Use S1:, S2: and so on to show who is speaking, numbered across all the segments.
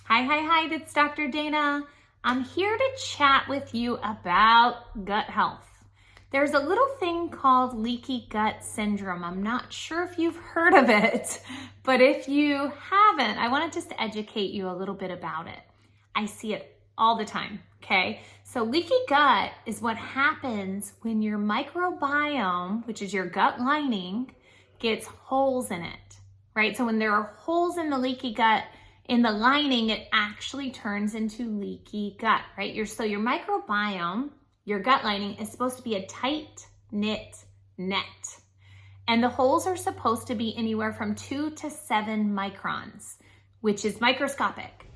S1: Hi, it's Dr. Dana. I'm here to chat with you about gut health. There's a little thing called leaky gut syndrome. I'm not sure if you've heard of it, but if you haven't, I wanted just to educate you a little bit about it. I see it all the time, okay? So leaky gut is what happens when your microbiome, which is your gut lining, gets holes in it, right? So when there are holes in the leaky gut, in the lining, it actually turns into leaky gut, right? So your microbiome, your gut lining, is supposed to be a tight-knit net. And the holes are supposed to be anywhere from 2 to 7 microns, which is microscopic.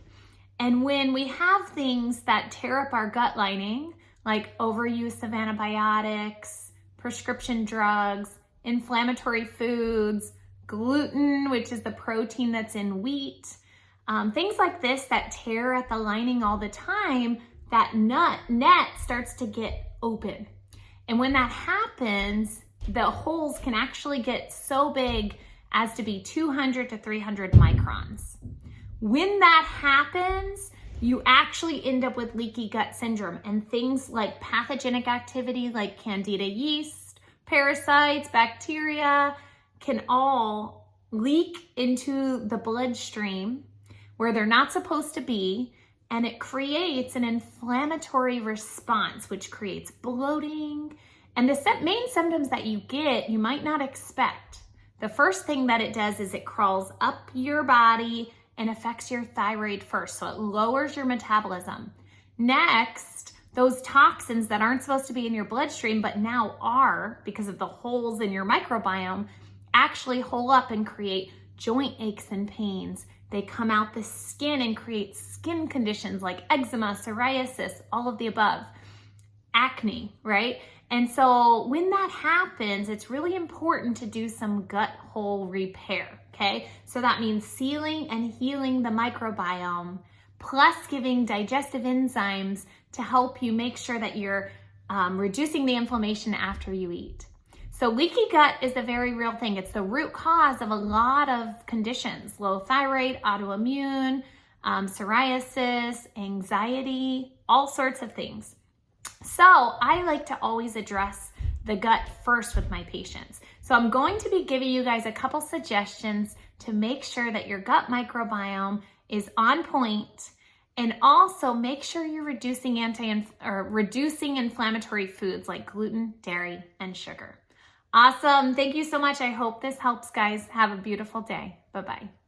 S1: And when we have things that tear up our gut lining, like overuse of antibiotics, prescription drugs, inflammatory foods, gluten, which is the protein that's in wheat, things like this that tear at the lining all the time, that net starts to get open. And when that happens, the holes can actually get so big as to be 200 to 300 microns. When that happens, you actually end up with leaky gut syndrome, and things like pathogenic activity like candida yeast, parasites, bacteria can all leak into the bloodstream where they're not supposed to be, and it creates an inflammatory response, which creates bloating. And the main symptoms that you get, you might not expect. The first thing that it does is it crawls up your body and affects your thyroid first, so it lowers your metabolism. Next, those toxins that aren't supposed to be in your bloodstream, but now are, because of the holes in your microbiome, actually hole up and create joint aches and pains. They come out the skin and create skin conditions like eczema, psoriasis, all of the above, acne, right? And so when that happens, it's really important to do some gut hole repair, okay? So that means sealing and healing the microbiome, plus giving digestive enzymes to help you make sure that you're reducing the inflammation after you eat. So leaky gut is a very real thing. It's the root cause of a lot of conditions: low thyroid, autoimmune, psoriasis, anxiety, all sorts of things. So I like to always address the gut first with my patients. So I'm going to be giving you guys a couple suggestions to make sure that your gut microbiome is on point, and also make sure you're reducing inflammatory foods like gluten, dairy, and sugar. Awesome. Thank you so much. I hope this helps, guys. Have a beautiful day. Bye-bye.